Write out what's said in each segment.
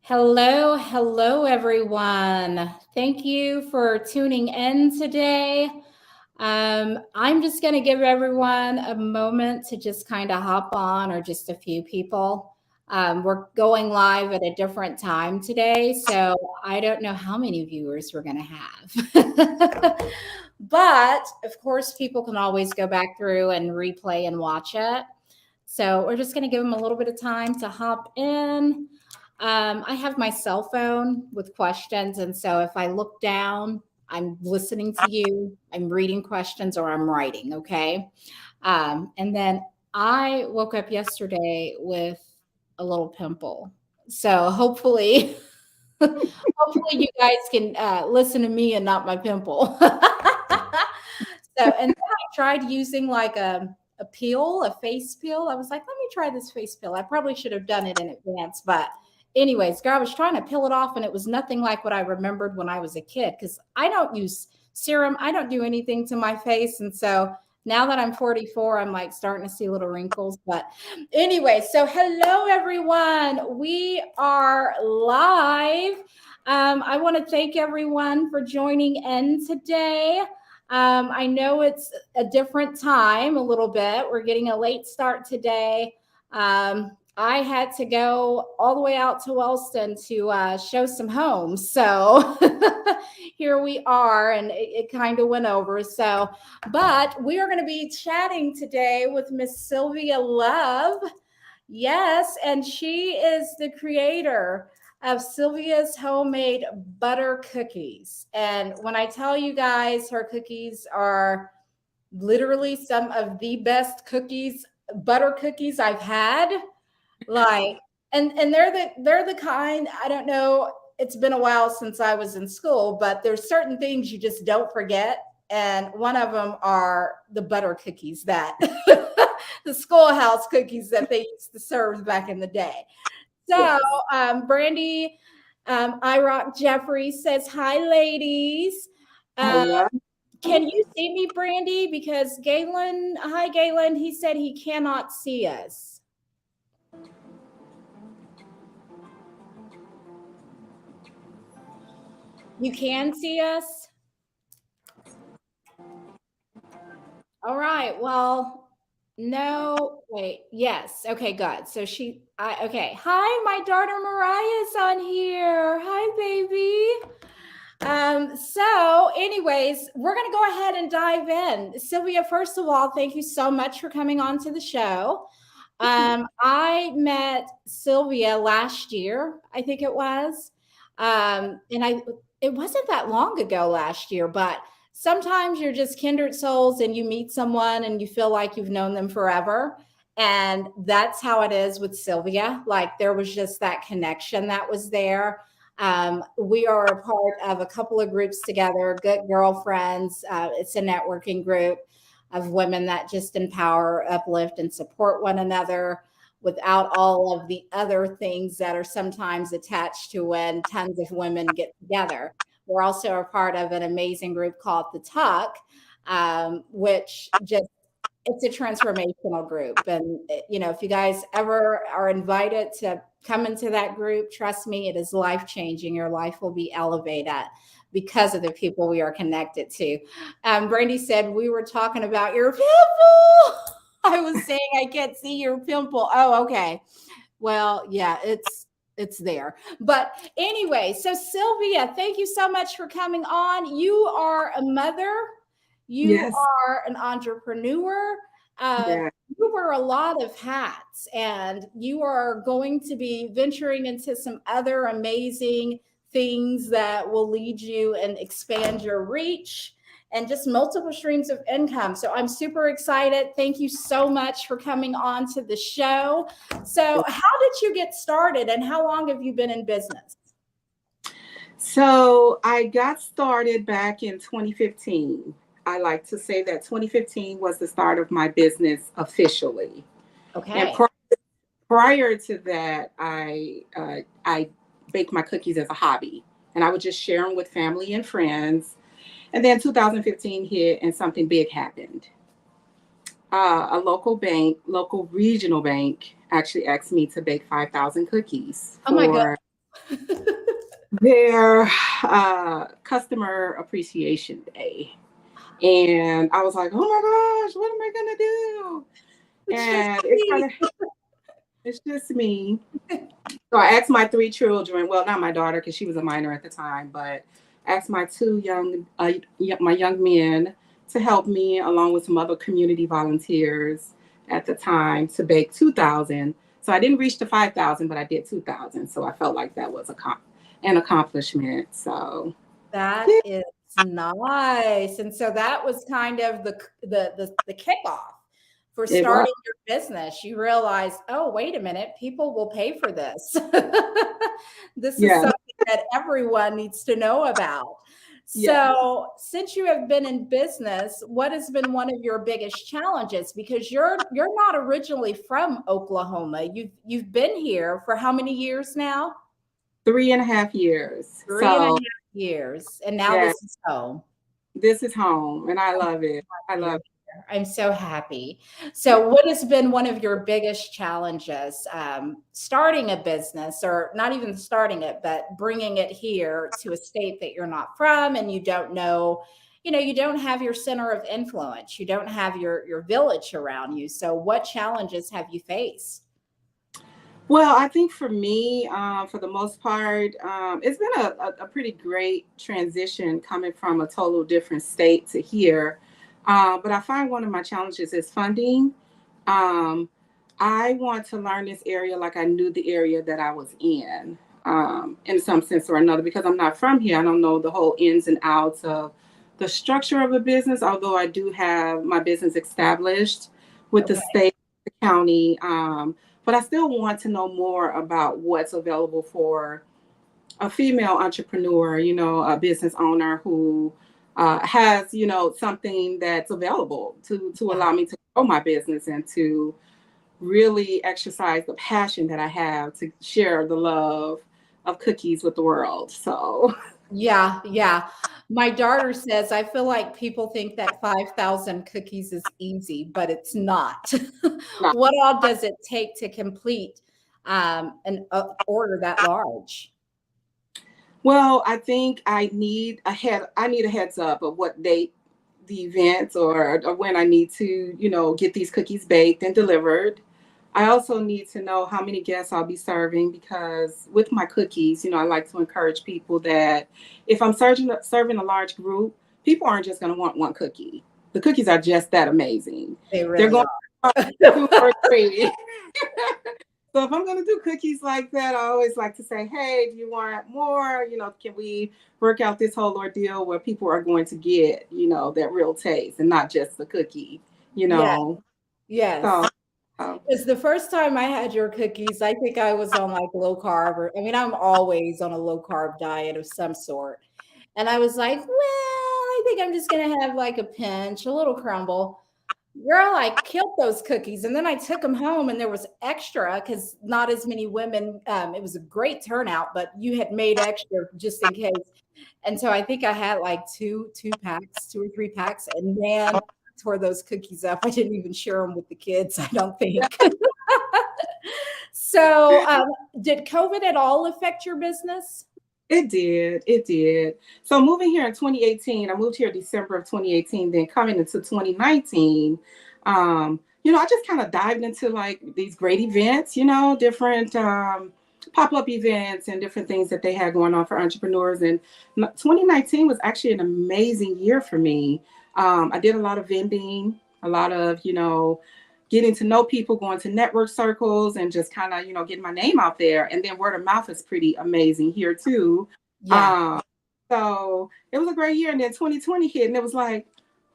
Hello, everyone. Thank you for tuning in today. I'm just going to give everyone a moment to just kind of hop on, or just a few people. We're going live at a different time today, so I don't know how many viewers we're going to have. But of course, people can always go back through and replay and watch it. So we're just going to give them a little bit of time to hop in. I have my cell phone with questions. And so if I look down, I'm listening to you, I'm reading questions, or I'm writing. Okay. And then I woke up yesterday with a little pimple. So hopefully, hopefully you guys can listen to me and not my pimple. And then I tried using like a peel, a face peel. I was like, let me try this face peel. I probably should have done it in advance, but anyways, girl, I was trying to peel it off and it was nothing like what I remembered when I was a kid, because I don't use serum. I don't do anything to my face. And so now that I'm 44, I'm like starting to see little wrinkles. But anyway, so hello, everyone. We are live. I want to thank everyone for joining in today. I know it's a different time a little bit. We're getting a late start today. I had to go all the way out to Wellston to show some homes. So here we are, and it kind of went over. So, but we are going to be chatting today with Miss Sylvia Love. Yes, and she is the creator of Sylvia's homemade butter cookies. And when I tell you guys, her cookies are literally some of the best butter cookies I've had. Like, and they're the kind, I don't know, it's been a while since I was in school, but there's certain things you just don't forget. And one of them are the butter cookies that the schoolhouse cookies that they used to serve back in the day. So, Brandy, I Rock Jeffrey says, hi, ladies. Hello. Can you see me, Brandy? Because hi, Galen, he said he cannot see us. You can see us? All right. Well, no, wait. Yes. Okay, good. So okay. Hi, my daughter Mariah's on here. Hi, baby. So anyways, we're going to go ahead and dive in. Sylvia, first of all, thank you so much for coming on to the show. I met Sylvia last year, I think it was. It wasn't that long ago last year, but sometimes you're just kindred souls and you meet someone and you feel like you've known them forever. And that's how it is with Sylvia. Like, there was just that connection that was there. We are a part of a couple of groups together, Good Girlfriends. It's a networking group of women that just empower, uplift, and support one another without all of the other things that are sometimes attached to when tons of women get together. We're also a part of an amazing group called The Tuck, which just, it's a transformational group. And, if you guys ever are invited to come into that group, trust me, it is life-changing. Your life will be elevated because of the people we are connected to. Brandy said, we were talking about your pimple. I was saying I can't see your pimple. Oh, okay. Well, yeah, it's there. But anyway, so Sylvia, thank you so much for coming on. You are a mother. You Yes. are an entrepreneur. Yeah. You wear a lot of hats, and you are going to be venturing into some other amazing things that will lead you and expand your reach and just multiple streams of income. So I'm super excited. Thank you so much for coming on to the show. So, how did you get started, and how long have you been in business? So I got started back in 2015. I like to say that 2015 was the start of my business officially. And Okay. prior to that, I baked my cookies as a hobby, and I would just share them with family and friends. And then 2015 hit, and something big happened. A local regional bank, actually asked me to bake 5,000 cookies Oh my God. for their customer appreciation day. And I was like, oh my gosh, what am I gonna do? It's just And me. it's just me. So I asked my three children, well, not my daughter because she was a minor at the time, but asked my two my young men to help me along with some other community volunteers at the time to bake 2,000. So I didn't reach the 5,000, but I did 2,000. So I felt like that was an accomplishment. So That yeah, is nice. And so that was kind of the kickoff for it was. starting your business. You realized, oh, wait a minute, people will pay for this. This is Yeah, something that everyone needs to know about. yeah. So, since you have been in business, what has been one of your biggest challenges? Because you're not originally from Oklahoma. You've been here for how many years now? 3.5 years. Three and a So half years, and now yeah, this is home. this is home and I love it. I You're love here. I'm so happy. it. So, what has been one of your biggest challenges starting a business, or not even starting it, but bringing it here to a state that you're not from, and you don't know, you don't have your center of influence, you don't have your village around you. So, what challenges have you faced? Well, I think for me, for the most part, it's been a pretty great transition coming from a total different state to here. But I find one of my challenges is funding. Um, I want to learn this area like I knew the area that I was in some sense or another, because I'm not from here. I don't know the whole ins and outs of the structure of a business, although I do have my business established with the Okay. state, the county. But I still want to know more about what's available for a female entrepreneur, a business owner who has, something that's available to Yeah. allow me to grow my business and to really exercise the passion that I have to share the love of cookies with the world. So, Yeah, yeah. My daughter says, I feel like people think that 5,000 cookies is easy, but it's not. no. What all does it take to complete an order that large? Well, I think I need a heads up of what date the event or when I need to, get these cookies baked and delivered. I also need to know how many guests I'll be serving, because with my cookies, I like to encourage people that if I'm serving a large group, people aren't just going to want one cookie. The cookies are just that amazing. They They're really going are. to 2 or 3. So if I'm going to do cookies like that, I always like to say, hey, do you want more? Can we work out this whole ordeal where people are going to get, that real taste and not just the cookie, you Yeah, know? So, yes. so Because the first time I had your cookies, I think I was on like low carb, or I mean, I'm always on a low carb diet of some sort. And I was like, well, I think I'm just gonna have like a pinch, a little crumble. Girl, I killed those cookies, and then I took them home, and there was extra because not as many women. It was a great turnout, but you had made extra just in case. And so I think I had like two packs, 2 or 3 packs, and man, I tore those cookies up. I didn't even share them with the kids, I don't think. So, did COVID at all affect your business? it did. It did. So moving here in 2018, I moved here December of 2018, then coming into 2019, I just kind of dived into like these great events, different pop-up events and different things that they had going on for entrepreneurs. And 2019 was actually an amazing year for me. I did a lot of vending, a lot of, getting to know people, going to network circles, and just kind of, getting my name out there. And then word of mouth is pretty amazing here too. Yeah. Um, so it was a great year. And then 2020 hit, and it was like,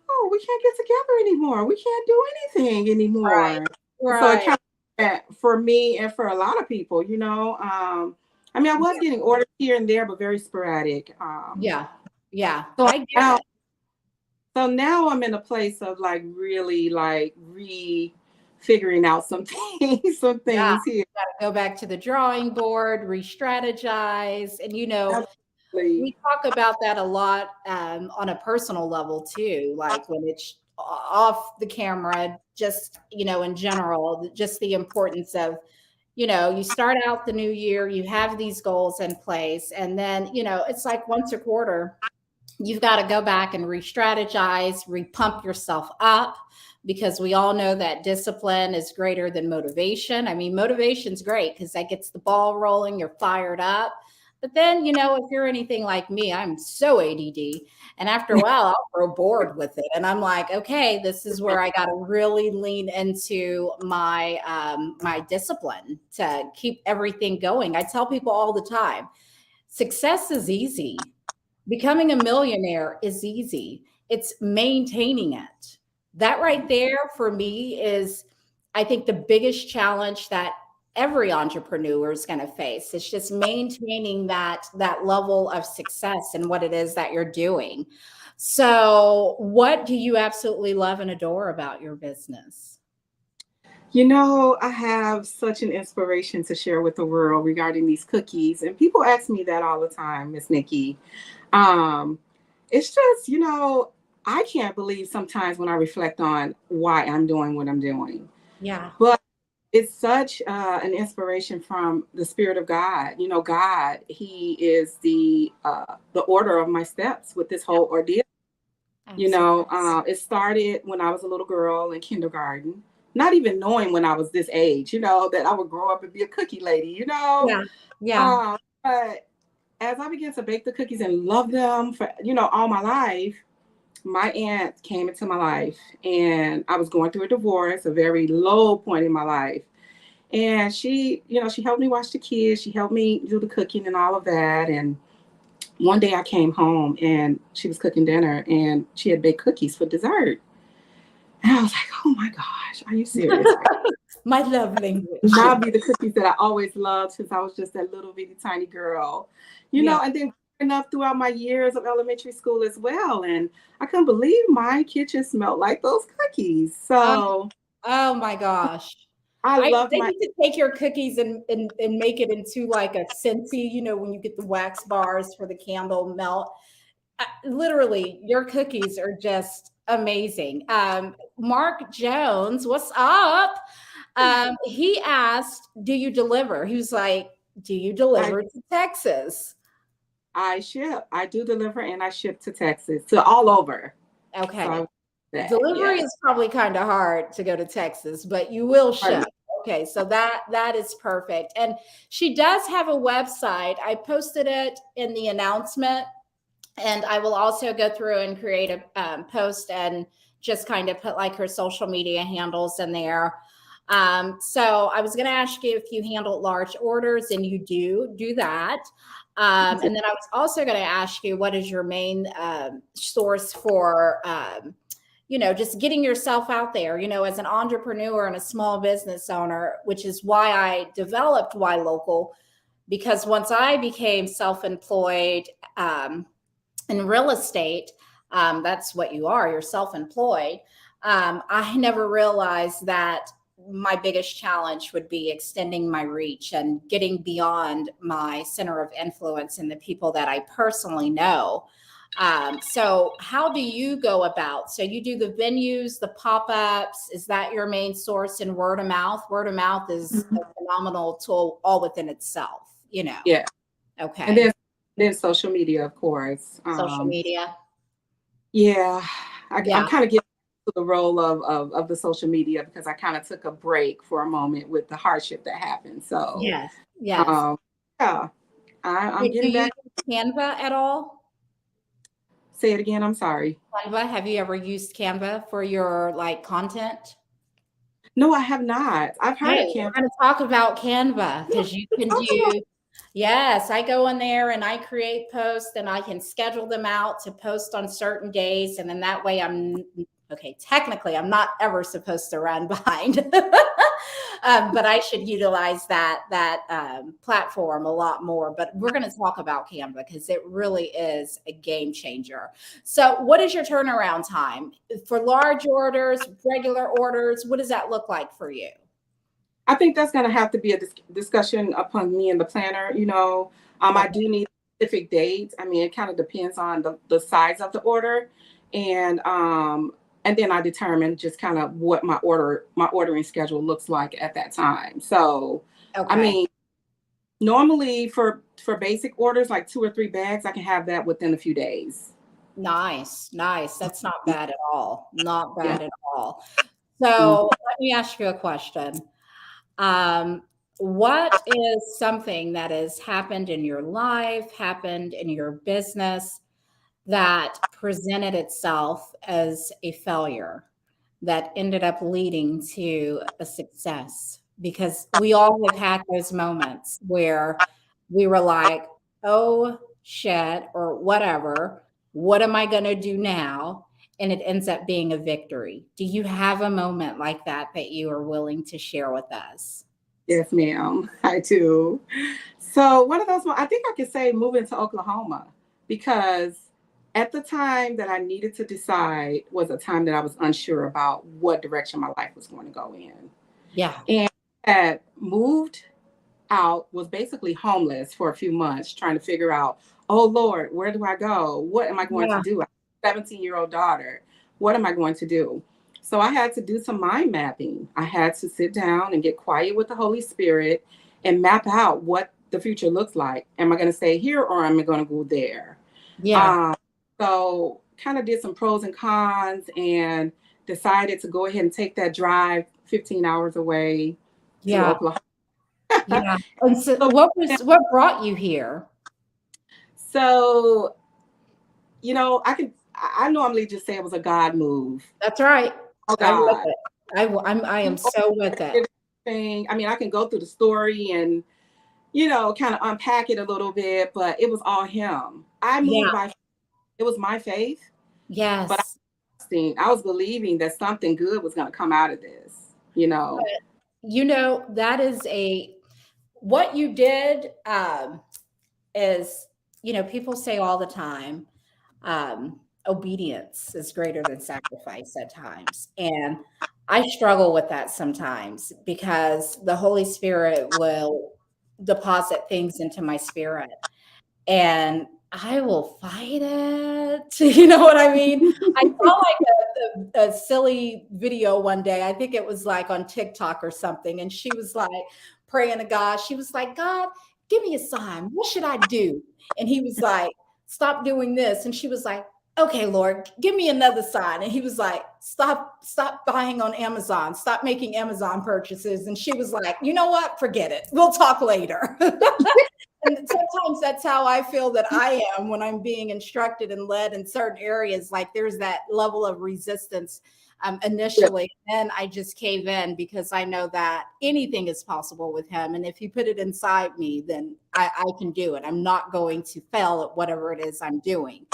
oh, we can't get together anymore. We can't do anything Right. anymore. So it Right. kind of for me and for a lot of people, I mean, I was Yeah. getting orders here and there, but very sporadic. Yeah. Yeah. So I get now, it. so now I'm in a place of like really like figuring out some things, some Yeah. things here. Go back to the drawing board, re-strategize. And Absolutely. we talk about that a lot on a personal level too, like when it's off the camera, just in general, just the importance of you start out the new year, you have these goals in place, and then, it's like once a quarter, you've got to go back and re-strategize, re-pump yourself up, because we all know that discipline is greater than motivation. I mean, motivation's great because that gets the ball rolling, you're fired up. But then, if you're anything like me, I'm so ADD. And after a while, I'll grow bored with it. And I'm like, okay, this is where I got to really lean into my discipline to keep everything going. I tell people all the time, success is easy. Becoming a millionaire is easy. It's maintaining it. That right there for me is, I think, the biggest challenge that every entrepreneur is going to face. It's just maintaining that level of success in what it is that you're doing. So, what do you absolutely love and adore about your business? I have such an inspiration to share with the world regarding these cookies. And people ask me that all the time, Miss Nikki. Um, it's just, I can't believe sometimes when I reflect on why I'm doing what I'm doing. Yeah. But it's such an inspiration from the Spirit of God. God, He is the order of my steps with this whole ordeal. It started when I was a little girl in kindergarten, not even knowing when I was this age, that I would grow up and be a cookie lady. Yeah. Yeah. But as I began to bake the cookies and love them for, all my life, my aunt came into my life and I was going through a divorce, a very low point in my life. And she helped me watch the kids. She helped me do the cooking and all of that. And one day I came home and she was cooking dinner and she had baked cookies for dessert. And I was like, oh my gosh, are you serious? My love language. That'll be the cookies that I always loved since I was just that little bitty tiny girl, and then growing up throughout my years of elementary school as well. And I couldn't believe my kitchen smelled like those cookies. So Oh my gosh. I loved They my, need to take your cookies and make it into like a scentsy, when you get the wax bars for the candle melt. Literally, your cookies are just amazing. Mark Jones, what's up? He asked, do you deliver? He was like, do you deliver to Texas? I do deliver and I ship to Texas, to all over. Okay. So Delivery is probably kind of hard to go to Texas, but you will ship. Okay, so that is perfect. And she does have a website. I posted it in the announcement, and I will also go through and create a post and just kind of put like her social media handles in there. So I was going to ask you if you handle large orders, and you do that. And then I was also going to ask you, what is your main source for just getting yourself out there, as an entrepreneur and a small business owner, which is why I developed Why Local, because once I became self-employed in real estate, that's what you are, you're self-employed. I never realized that my biggest challenge would be extending my reach and getting beyond my center of influence and the people that I personally know. So how do you go about? So you do the venues, the pop-ups. Is that your main source in word of mouth? Word of mouth is a phenomenal tool all within itself, Yeah. Okay. And then social media, of course. Social media. Yeah. I'm kind of getting to the role of the social media because I kind of took a break for a moment with the hardship that happened. So yes. Yeah. I'm getting back. Canva at all? Say it again. I'm sorry. Canva. Have you ever used Canva for your content? No, I have not. I've heard of Canva. We're going to talk about Canva because you can do. Yes, I go in there and I create posts and I can schedule them out to post on certain days, and then that way technically I'm not ever supposed to run behind, but I should utilize that platform a lot more. But we're going to talk about Canva because it really is a game changer. So what is your turnaround time for large orders, regular orders? What does that look like for you? I think that's going to have to be a discussion upon me and the planner. I do need specific dates. I mean, it kind of depends on the size of the order, and then I determine just kind of what my ordering schedule looks like at that time. So I Okay. mean, normally for basic orders, like 2 or 3 bags, I can have that within a few days. Nice. Nice. That's not bad at all. Not Yeah. bad at all. Mhm. So let me ask you a question. Um, what is something that has happened in your life, happened in your business that presented itself as a failure that ended up leading to a success? Because we all have had those moments where we were like, oh shit, or whatever. What am I going to do now? And it ends up being a victory. Do you have a moment like that that you are willing to share with us? Yes, ma'am. I do. So one of those, I think I could say moving to Oklahoma, because at the time that I needed to decide was a time that I was unsure about what direction my life was going to go in. Yeah. And I had moved out, was basically homeless for a few months, trying to figure out, oh Lord, where do I go? What am I going to Yeah. do? I have a 17-year-old daughter. What am I going to do? So I had to do some mind mapping. I had to sit down and get quiet with the Holy Spirit and map out what the future looks like. Am I going to stay here or am I going to go there? Yeah. Um, so kind of did some pros and cons and decided to go ahead and take that drive 15 hours away to Yeah. Oklahoma. Yeah. And so So, what brought you here? so I normally just say it was a God move. That's right. Oh I'm with God. it. I am so with it. Everything. I mean, I can go through the story and, kind of unpack it a little bit, but it was all him. I moved Yeah. by, it was my faith, but Yes. I was believing that something good was going to come out of this, That is what you did, is, people say all the time, obedience is greater than sacrifice at times. And I struggle with that sometimes because the Holy Spirit will deposit things into my spirit and I will fight it. You know what I mean? I saw like a silly video one day. I think it was like on TikTok or something. And she was like praying to God. She was like, God, give me a sign. What should I do? And he was like, stop doing this. And she was like, okay, Lord, give me another sign. And he was like, stop buying on Amazon. Stop making Amazon purchases. And she was like, you know what? Forget it. We'll talk later. And sometimes that's how I feel that I am when I'm being instructed and led in certain areas. Like there's that level of resistance Yeah. initially. And I just cave in because I know that anything is possible with him. And if he put it inside me, then I can do it. I'm not going to fail at whatever it is I'm doing.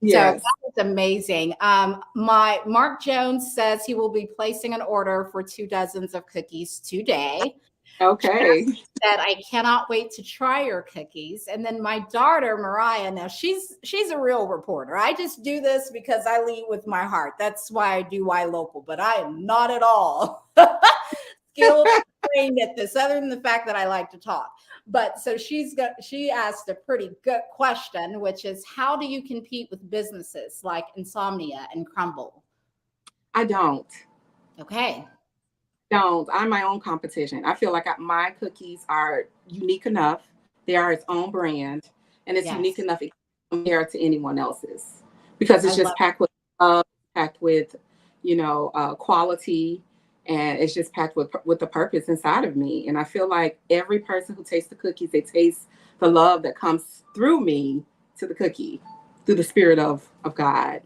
So that Yes. was amazing. My Mark Jones says he will be placing an order for 2 dozens of cookies today. Okay. Said, I cannot wait to try your cookies. And then my daughter, Mariah, now she's a real reporter. I just do this because I lead with my heart. That's why I do Why Local, but I am not at all skilled trained at this, other than the fact that I like to talk. But so she asked a pretty good question, which is how do you compete with businesses like Insomnia and Crumble? I don't. Okay. Don't. I'm my own competition. I feel like my cookies are unique enough. They are its own brand, and it's unique Yes. enough compared to anyone else's because I it's just love packed with love, packed with, quality, and it's just packed with the purpose inside of me. And I feel like every person who tastes the cookies, they taste the love that comes through me to the cookie, through the spirit of God.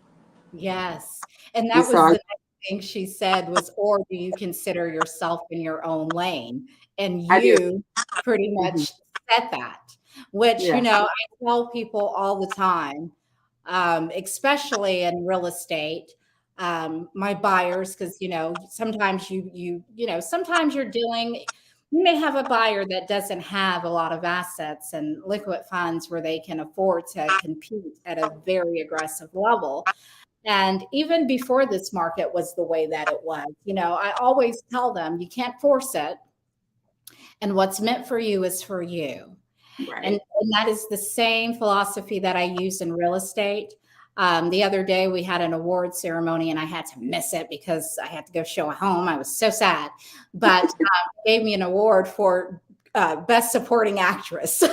Yes. And And that so was the next thing she said was, or do you consider yourself in your own lane? And I do. you pretty Mhm. much said that, which, Yeah. I tell people all the time, especially in real estate, my buyers, because, sometimes sometimes you may have a buyer that doesn't have a lot of assets and liquid funds where they can afford to compete at a very aggressive level. And even before this market was the way that it was, I always tell them you can't force it. And what's meant for you is for you. And, Right. and that is the same philosophy that I use in real estate. The other day we had an award ceremony and I had to miss it because I had to go show a home. I was so sad, but gave me an award for Best Supporting Actress.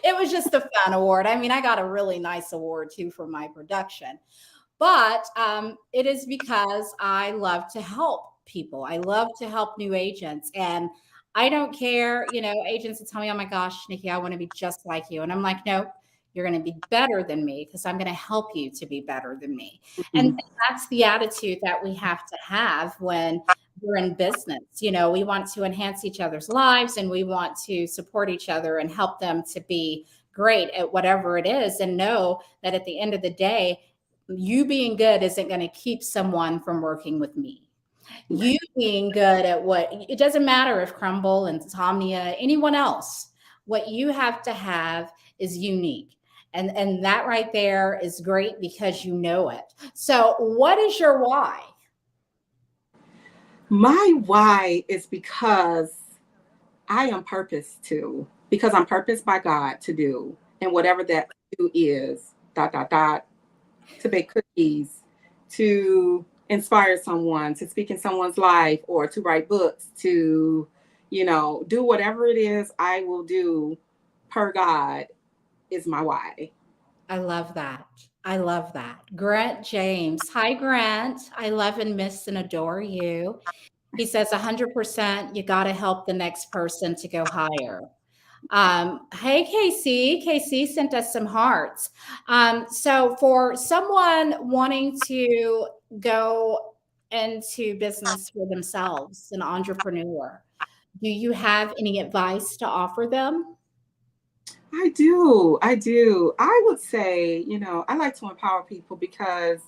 It was just a fun award. I mean, I got a really nice award too for my production. But it is because I love to help people. I love to help new agents. And I don't care, agents that tell me, oh my gosh, Nikki, I want to be just like you. And I'm like, no, you're going to be better than me because I'm going to help you to be better than me. And Mhm. that's the attitude that we have to have when we're in business. We want to enhance each other's lives and we want to support each other and help them to be great at whatever it is, and know that at the end of the day, you being good isn't going to keep someone from working with me. You being good at what, it doesn't matter if Crumble, Insomnia, anyone else, what you have to have is unique. And that right there is great because you know it. So what is your why? My why is because I am purposed to, because I'm purposed by God to do, and whatever that do is, dot, dot, dot, to bake cookies, to inspire someone, to speak in someone's life, or to write books, to, do whatever it is I will do per God is my why. I love that. I love that. Grant James. Hi, Grant. I love and miss and adore you. He says 100% you got to help the next person to go higher. Hey, Casey. Casey sent us some hearts. So for someone wanting to go into business for themselves, an entrepreneur, do you have any advice to offer them? I do. I do. I would say, I like to empower people because,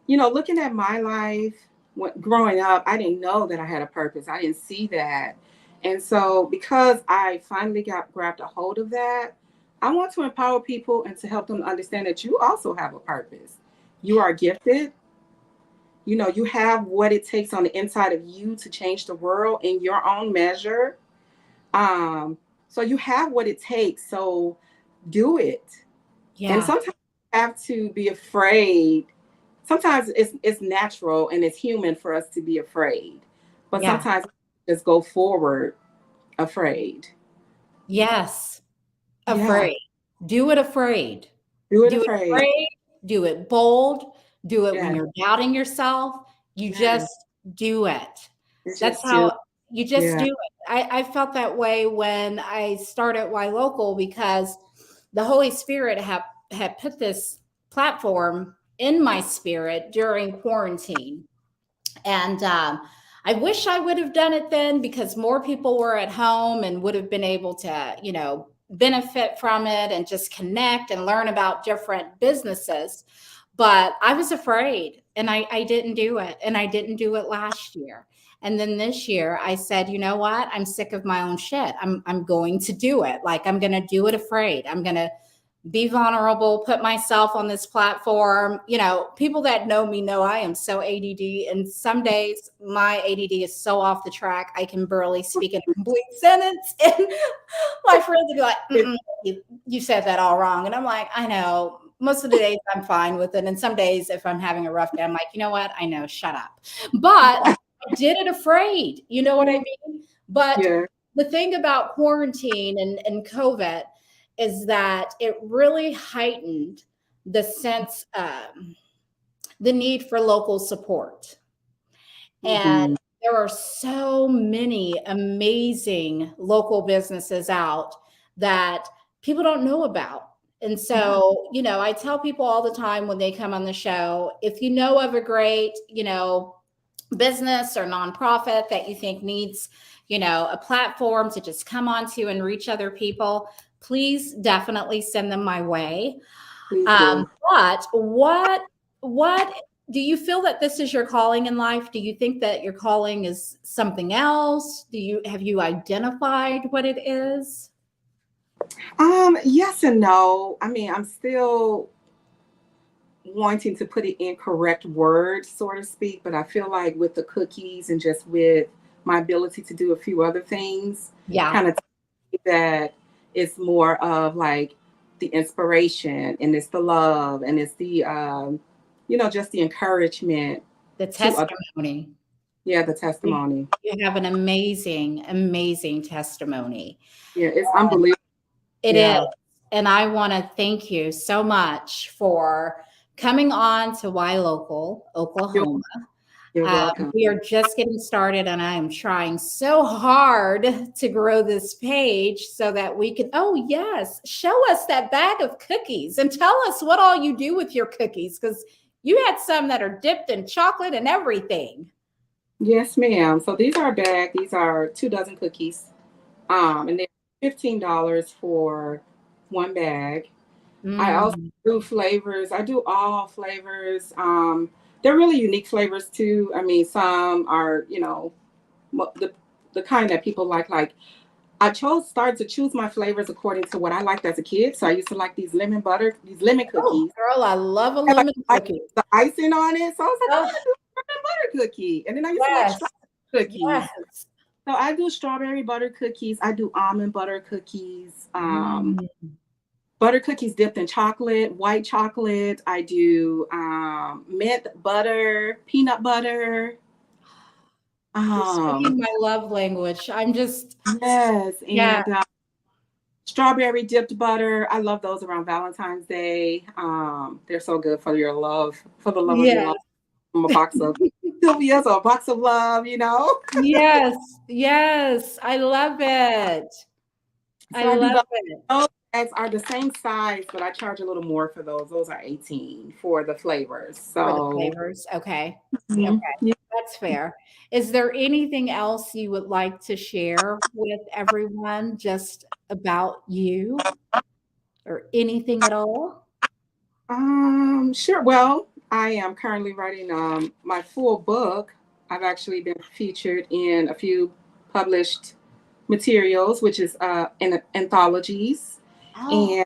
looking at my life, growing up, I didn't know that I had a purpose. I didn't see that. And so, because I finally grabbed a hold of that, I want to empower people and to help them understand that you also have a purpose. You are gifted. You have what it takes on the inside of you to change the world in your own measure. Um, so you have what it takes. So do it. And Yeah. sometimes you have to be afraid. Sometimes it's natural and it's human for us to be afraid, but Yeah. sometimes we just go forward afraid. Yes. Yeah, Afraid. Do it afraid. do it Do it afraid. afraid. Do it bold. Do it when Yeah, you're doubting yourself. You yeah. just do it. It's That's just do. how you just Yeah. do it. I felt that way when I started Y Local because the Holy Spirit had put this platform in my spirit during quarantine. And I wish I would have done it then because more people were at home and would have been able to, benefit from it and just connect and learn about different businesses. But I was afraid and I didn't do it. And I didn't do it last year. And then this year I said, you know what? I'm sick of my own shit. I'm going to do it. Like I'm going to do it afraid. I'm going to be vulnerable, put myself on this platform. People that know me know I am so ADD. And some days my ADD is so off the track, I can barely speak in a complete sentence. And my friends will be like, you said that all wrong. And I'm like, I know. Most of the days I'm fine with it. And some days if I'm having a rough day, I'm like, you know what? I know, shut up. But I did it afraid. You know what I mean? But Yeah. the thing about quarantine and COVID is that it really heightened the sense, the need for local support. And Mhm. there are so many amazing local businesses out that people don't know about. And Yeah. so, I tell people all the time when they come on the show, if you know of a great, business or nonprofit that you think needs, a platform to just come onto and reach other people, please definitely send them my way. Please do. But what do you feel that this is your calling in life? Do you think that your calling is something else? Have you identified what it is? Yes and no. I mean, I'm still wanting to put it in correct words, so to speak, but I feel like with the cookies and just with my ability to do a few other things, Yeah, kind of that it's more of like the inspiration and it's the love and it's the just the encouragement the to other. testimony. Yeah, the testimony. You have an amazing, amazing testimony. Yeah, it's unbelievable. It is. Yeah, And I want to thank you so much for coming on to Why Local, you're, Oklahoma. you're welcome. We are just getting started, and I am trying so hard to grow this page so that we can, oh, yes, show us that bag of cookies and tell us what all you do with your cookies, because you had some that are dipped in chocolate and everything. Yes, ma'am. So these are a bag. These are 2 dozen cookies. And they're $15 for one bag. I also Mm. do flavors. I do all flavors. They're really unique flavors too. I mean, some are, the kind that people like. Like started to choose my flavors according to what I liked as a kid. So I used to like these lemon Oh, cookies. girl, I love a And lemon like cookie. the icing on it. So I was like, I'm Oh, gonna do a lemon butter cookie. And then I used to like yes, strawberry cookies. yes. So I do strawberry butter cookies. I do almond butter cookies. Mm. Butter cookies dipped in chocolate, white chocolate. I do mint butter, peanut butter. You're Um, speaking my love language. I'm just, yes, yeah, and strawberry dipped butter. I love those around Valentine's Day. They're so good for your love, for the love of your yes, love. From a box of Sylvia's or a box of love, yes, yes. I love it. So I I do love those. it Those bags are the same size, but I charge a little more for those. Those are 18 for the flavors. for the So flavors. Okay. Okay. mhm. Yeah. That's fair. Is there anything else you would like to share with everyone just about you or anything at all? Sure. Well, I am currently writing my full book. I've actually been featured in a few published materials, which is in anthologies, Oh,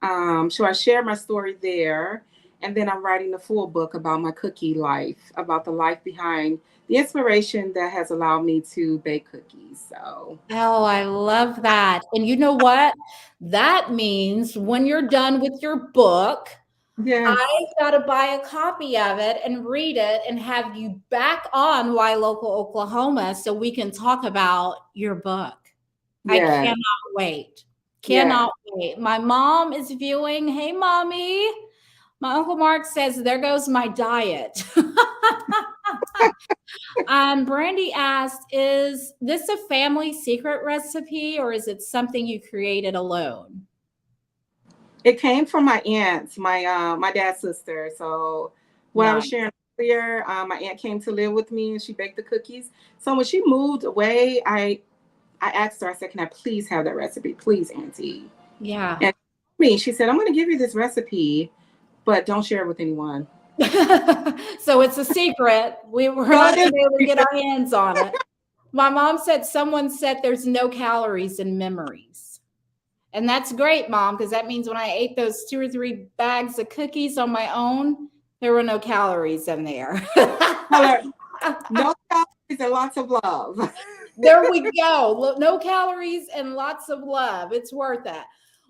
and so I share my story there. And then I'm writing the full book about my cookie life, about the life behind the inspiration that has allowed me to bake cookies. So oh, I love that. And you know what? That means when you're done with your book, yes, I've got to buy a copy of it and read it and have you back on Why Local Oklahoma so we can talk about your book. I yes, cannot wait. yes. Cannot wait. My mom is viewing. Hey, mommy. My Uncle Mark says, there goes my diet. Brandy asked, is this a family secret recipe or is it something you created alone? It came from my aunt, my dad's sister. So what I was Nice. sharing earlier, my aunt came to live with me and she baked the cookies. So when she moved away, I asked her, I said, "Can I please have that recipe, please, Auntie?" Yeah. And she said, "I'm going to give you this recipe, but don't share it with anyone." So it's a secret. We're So not it going to be able to is. get our hands on it. My mom said someone said there's no calories in memories. And that's great, mom, because that means when I ate those 2 or 3 bags of cookies on my own, there were no calories in there. Color, no calories and lots of love. There we go. No calories and lots of love. It's worth it. Yes.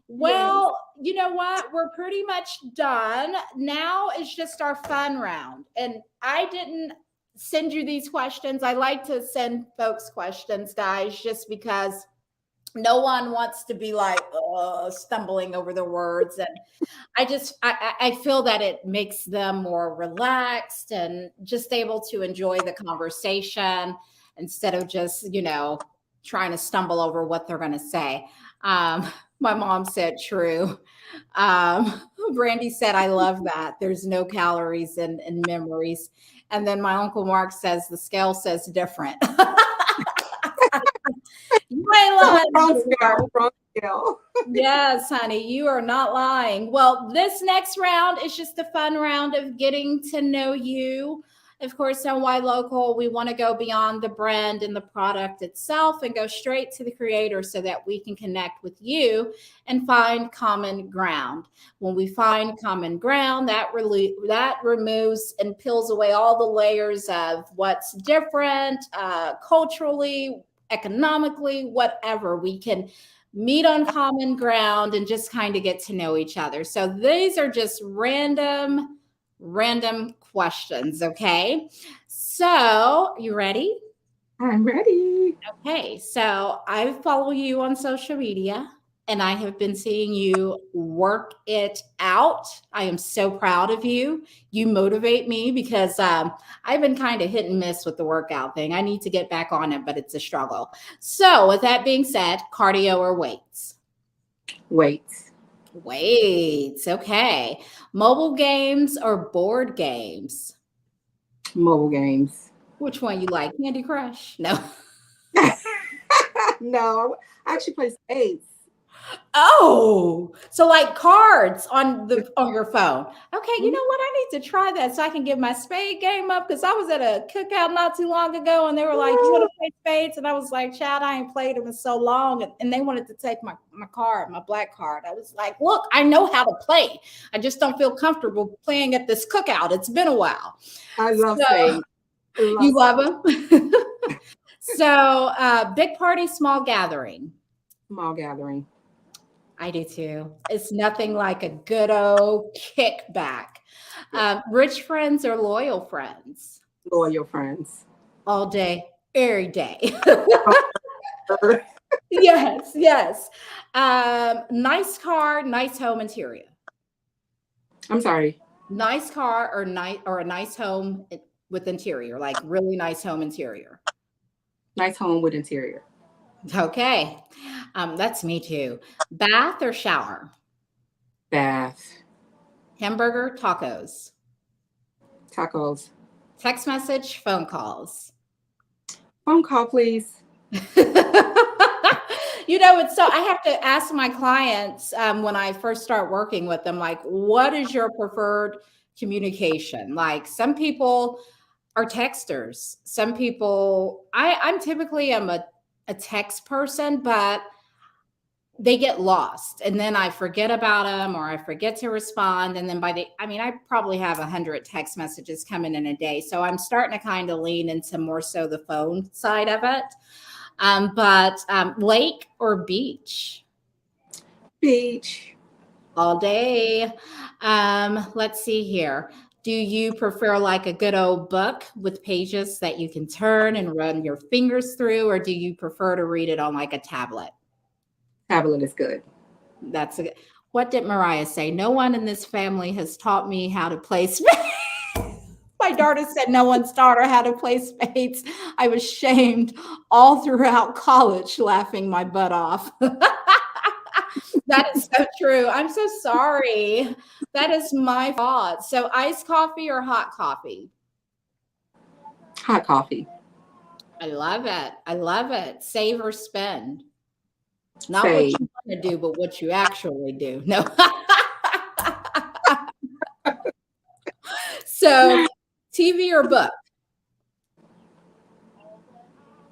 Well, you know what? We're pretty much done. Now it's just our fun round. And I didn't send you these questions. I like to send folks questions, guys, just because no one wants to be like stumbling over the words. And I feel that it makes them more relaxed and just able to enjoy the conversation instead of just trying to stumble over what they're going to say. My mom said true. Brandy said I love that there's no calories in memories. And then my Uncle Mark says the scale says different. You ain't lying, Wrong Uncle Mark. scale, wrong scale. Yes, honey, you are not lying. Well, this next round is just a fun round of getting to know you. Of course, on Why Local, we want to go beyond the brand and the product itself and go straight to the creator so that we can connect with you and find common ground. When we find common ground, that removes and peels away all the layers of what's different culturally, economically, whatever. We can meet on common ground and just kind of get to know each other. So these are just random random questions. Okay. So, you ready? I'm ready. Okay. So, I follow you on social media and I have been seeing you work it out. I am so proud of you. You motivate me because I've been kind of hit and miss with the workout thing. I need to get back on it, but it's a struggle. So, with that being said, cardio or weights? Wait. Weights. Okay. Mobile games or board games? Mobile games. Which one you like? Candy Crush? No. No, I actually play spades. Oh, so like cards on your phone. Okay, you know what? I need to try that so I can get my spade game up because I was at a cookout not too long ago and they were like, "You want to play spades?" And I was like, "Child, I ain't played them in so long." And they wanted to take my card, my black card. I was like, "Look, I know how to play. I just don't feel comfortable playing at this cookout. It's been a while." I love So spades. I love you love them. So big party, small gathering. small gathering. I do too. It's nothing like a good old kickback. Rich friends or loyal friends? Loyal friends. All day, every day. Yes, yes. Nice car, nice home interior. I'm sorry. Nice car or a nice home with interior, like really nice home interior. Nice home with interior. Okay. That's me too. Bath or shower? Bath. Hamburger, tacos. Tacos. Text message, phone calls. Phone call, please. It's so I have to ask my clients when I first start working with them, like, what is your preferred communication? Like, some people are texters. Some people, I'm typically a text person, but they get lost and then I forget about them or I forget to respond. And then I probably have 100 text messages coming in a day. So I'm starting to kind of lean into more so the phone side of it. But lake or beach? Beach. All day. Let's see here. Do you prefer like a good old book with pages that you can turn and run your fingers through, or do you prefer to read it on like a tablet? Tablet is good. What did Mariah say? No one in this family has taught me how to play spades. My daughter said no one's taught her how to play spades. I was shamed all throughout college, laughing my butt off. That is so true. I'm so sorry. That is my fault. So, iced coffee or hot coffee? Hot coffee. I love it. I love it. Save or spend? Not what Save. you want to do, but what you actually do. No. So, TV or book?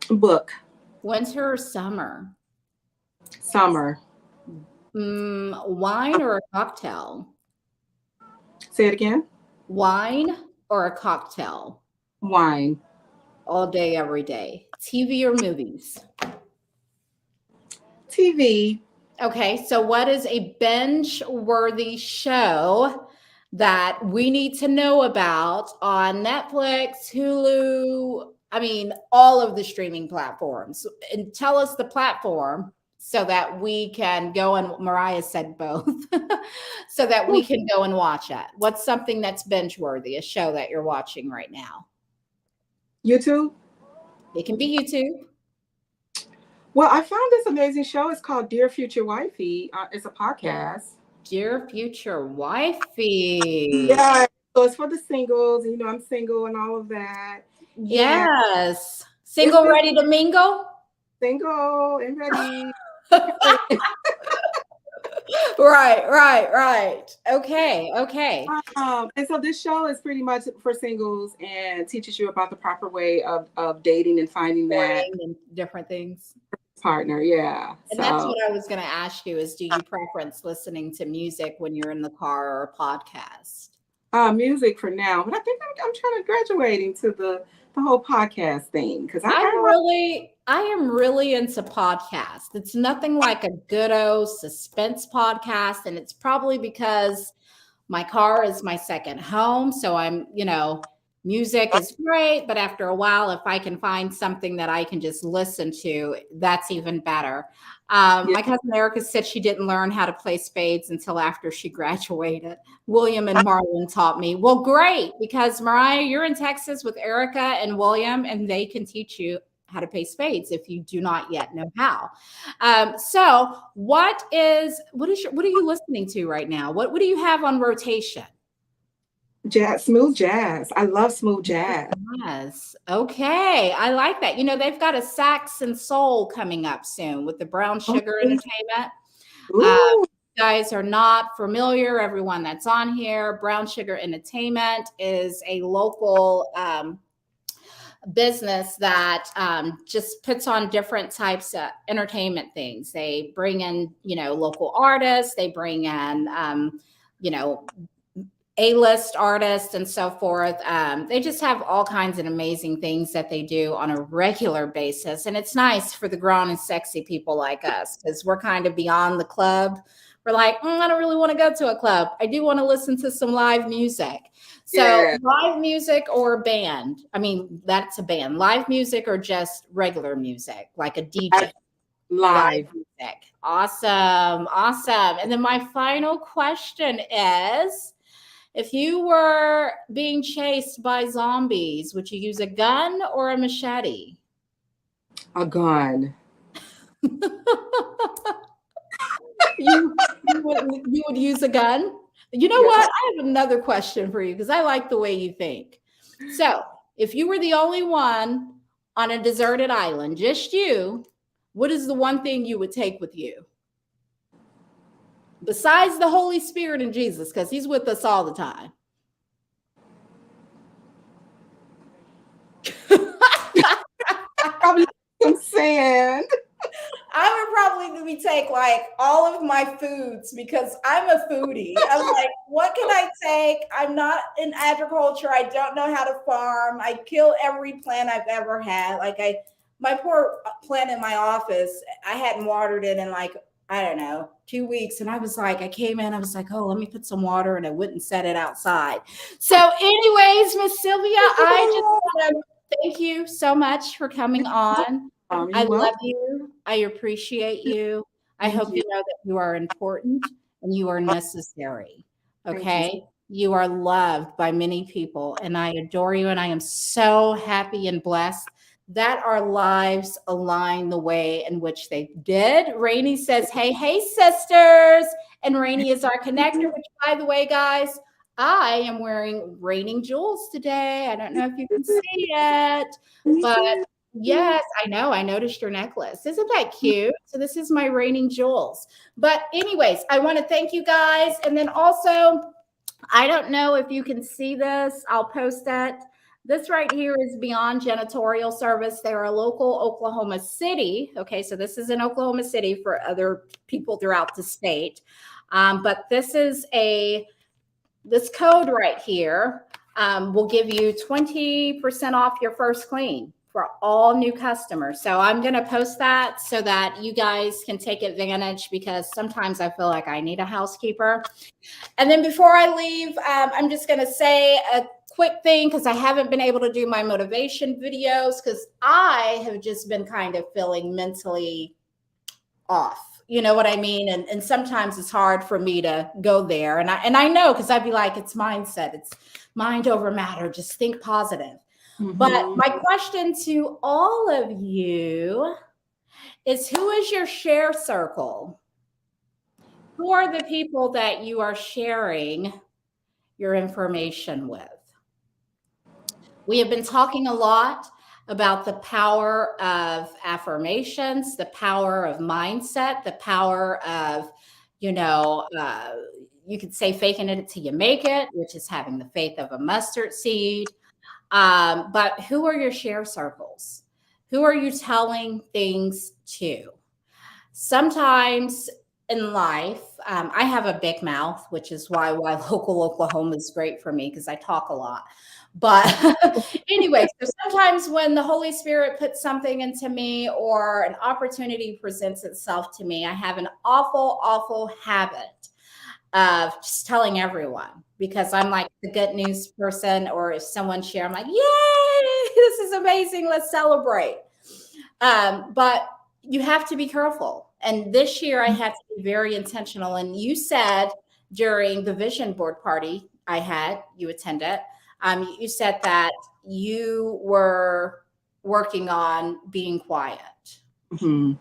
Book. Winter or summer? Summer. Wine or a cocktail? Say it again. Wine or a cocktail? Wine. All day, every day. TV or movies? TV. Okay, so what is a binge-worthy show that we need to know about on Netflix, Hulu? I mean, all of the streaming platforms. And tell us the platform so that we can go and Mariah said both, so that we can go and watch it. What's something that's binge-worthy, a show that you're watching right now? YouTube. It can be YouTube. Well, I found this amazing show. It's called Dear Future Wifey. It's a podcast. Dear Future Wifey. Yeah. So it's for the singles. You know, I'm single and all of that. Yes. Single, ready to mingle? Single and ready. Right. Okay. And so this show is pretty much for singles and teaches you about the proper way of dating and finding that And different things. partner. Yeah. And that's what I was going to ask you is, do you preference listening to music when you're in the car or a podcast? Music for now, but I think I'm trying to graduating to the whole podcast thing because I am really into podcasts. It's nothing like a good old suspense podcast, and it's probably because My car is my second home. So music is great, but after a while, if I can find something that I can just listen to, that's even better. Yeah. My cousin Erica said she didn't learn how to play spades until after she graduated. William and Marlon taught me. Well, great, because Mariah, you're in Texas with Erica and William, and they can teach you how to play spades if you do not yet know how. So what are you listening to right now? What do you have on rotation? Jazz, smooth jazz. I love smooth jazz. Yes. Okay. I like that. They've got a sax and soul coming up soon with the Brown Sugar Okay. Entertainment. Ooh. You guys are not familiar, everyone that's on here. Brown Sugar Entertainment is a local business that just puts on different types of entertainment things. They bring in, local artists. They bring in, you know, A-list artists and so forth. They just have all kinds of amazing things that they do on a regular basis. And it's nice for the grown and sexy people like us, because we're kind of beyond the club. We're like, I don't really want to go to a club. I do want to listen to some live music. So Yeah. live music or band. I mean, that's a band. Live music or just regular music, like a DJ. Live Live. music. Awesome. Awesome. And then my final question is, if you were being chased by zombies, would you use a gun or a machete? A gun. You would use a gun? You know Yeah. what? I have another question for you, because I like the way you think. So, if you were the only one on a deserted island, just you, what is the one thing you would take with you? Besides the Holy Spirit and Jesus, because he's with us all the time. Probably some sand. I would probably take like all of my foods, because I'm a foodie. I'm like, what can I take? I'm not in agriculture. I don't know how to farm. I kill every plant I've ever had. My poor plant in my office, I hadn't watered it in like, I don't know, 2 weeks. And I was like, I came in, I was like, oh, let me put some water, and I wouldn't set it outside. So anyways, Miss Sylvia, I just want to thank you so much for coming on. I You will. love you. I appreciate you. I Thank hope you. you know that you are important and you are necessary. Thank you. Okay. You are loved by many people, and I adore you. And I am so happy and blessed that our lives align the way in which they did. Rainey says, hey, hey, sisters. And Rainey is our connector, which, by the way, guys, I am wearing raining jewels today. I don't know if you can see it, but yes, I know. I noticed your necklace. Isn't that cute? So this is my raining jewels. But anyways, I want to thank you guys. And then also, I don't know if you can see this. I'll post it. This right here is Beyond Janitorial Service. They're a local Oklahoma City. Okay, so this is in Oklahoma City for other people throughout the state. But this code right here will give you 20% off your first clean for all new customers. So I'm going to post that so that you guys can take advantage, because sometimes I feel like I need a housekeeper. And then before I leave, I'm just going to say a quick thing, because I haven't been able to do my motivation videos because I have just been kind of feeling mentally off. You know what I mean? And sometimes it's hard for me to go there. And I know, because I'd be like, it's mindset. It's mind over matter. Just think positive. But my question to all of you is, who is your share circle? Who are the people that you are sharing your information with? We have been talking a lot about the power of affirmations, the power of mindset, the power of, you could say faking it till you make it, which is having the faith of a mustard seed. But who are your share circles? Who are you telling things to? Sometimes in life, I have a big mouth, which is why local Oklahoma is great for me, because I talk a lot. But anyway, so sometimes when the Holy Spirit puts something into me or an opportunity presents itself to me, I have an awful, awful habit of just telling everyone, because I'm like the good news person, or if someone share, I'm like, yay, this is amazing, let's celebrate. But you have to be careful. And this year I had to be very intentional. And you said during the vision board party you attended, you said that you were working on being quiet. Mm-hmm.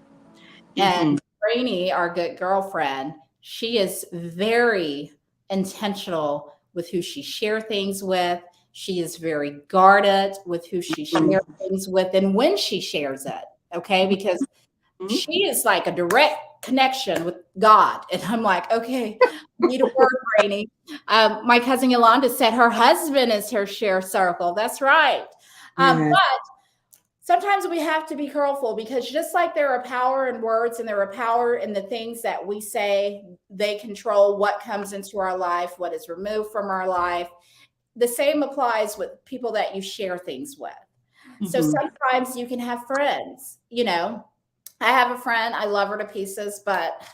And Brainy, our good girlfriend, she is very intentional with who she shares things with. She is very guarded with who she shares things with and when she shares it. Okay. Because she is like a direct connection with God. And I'm like, okay, I need a word, Brainy. My cousin Yolanda said her husband is her share circle. That's right. Yes. But sometimes we have to be careful, because just like there are power in words and there are power in the things that we say, they control what comes into our life, what is removed from our life. The same applies with people that you share things with. So sometimes you can have friends, I have a friend, I love her to pieces, but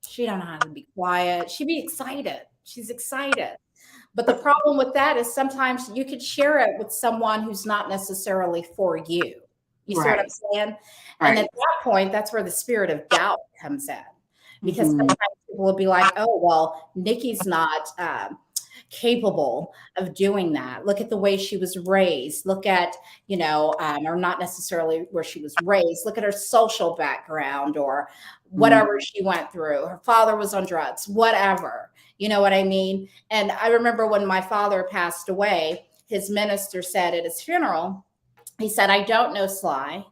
she don't know how to be quiet. She'd be excited. She's excited. But the problem with that is sometimes you could share it with someone who's not necessarily for you. You see what I'm saying? And at that point, that's where the spirit of doubt comes in. Because sometimes people will be like, oh, well, Nikki's not capable of doing that. Look at the way she was raised. Look at, or not necessarily where she was raised. Look at her social background or whatever she went through. Her father was on drugs, whatever. You know what I mean? And I remember when my father passed away, his minister said at his funeral, he said, I don't know Sly.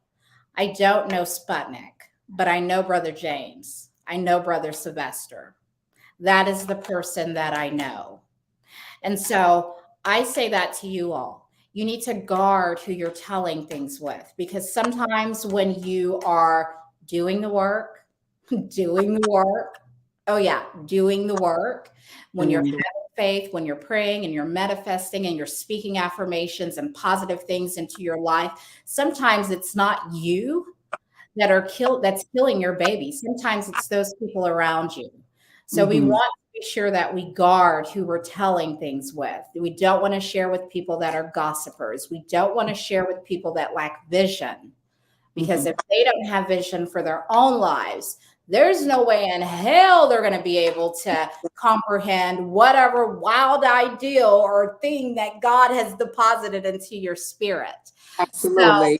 I don't know Sputnik, but I know Brother James. I know Brother Sylvester. That is the person that I know. And so I say that to you all. You need to guard who you're telling things with, because sometimes when you are doing the work, doing the work, when you're having faith, when you're praying and you're manifesting and you're speaking affirmations and positive things into your life, sometimes it's not you that's killing your baby. Sometimes it's those people around you. So we want to be sure that we guard who we're telling things with. We don't want to share with people that are gossipers. We don't want to share with people that lack vision, because if they don't have vision for their own lives, there's no way in hell they're going to be able to comprehend whatever wild ideal or thing that God has deposited into your spirit. Absolutely. So,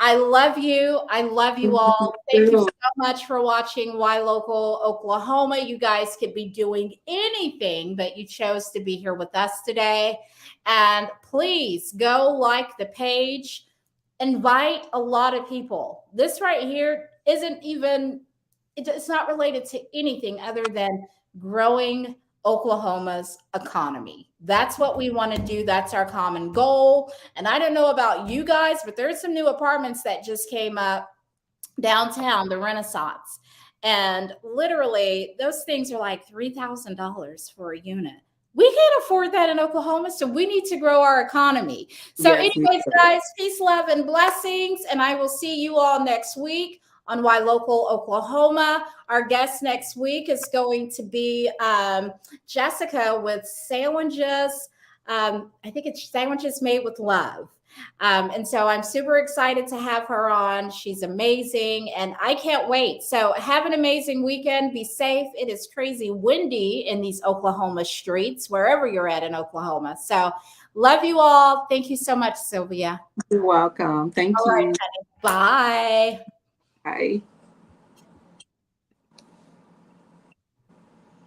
I love you. I love you all. Thank you so much for watching Why Local Oklahoma. You guys could be doing anything, but you chose to be here with us today. And please go like the page. Invite a lot of people. This right here it's not related to anything other than growing Oklahoma's economy. That's what we want to do. That's our common goal. And I don't know about you guys, but there's some new apartments that just came up downtown, the Renaissance. And literally, those things are like $3,000 for a unit. We can't afford that in Oklahoma, so we need to grow our economy. So anyways, guys, peace, love, and blessings. And I will see you all next week on Why Local Oklahoma. Our guest next week is going to be Jessica with sandwiches. I think it's sandwiches made with love. And so I'm super excited to have her on. She's amazing and I can't wait. So have an amazing weekend. Be safe. It is crazy windy in these Oklahoma streets, wherever you're at in Oklahoma. So love you all. Thank you so much, Sylvia. You're welcome. Thank you. All right, honey. Bye. Bye.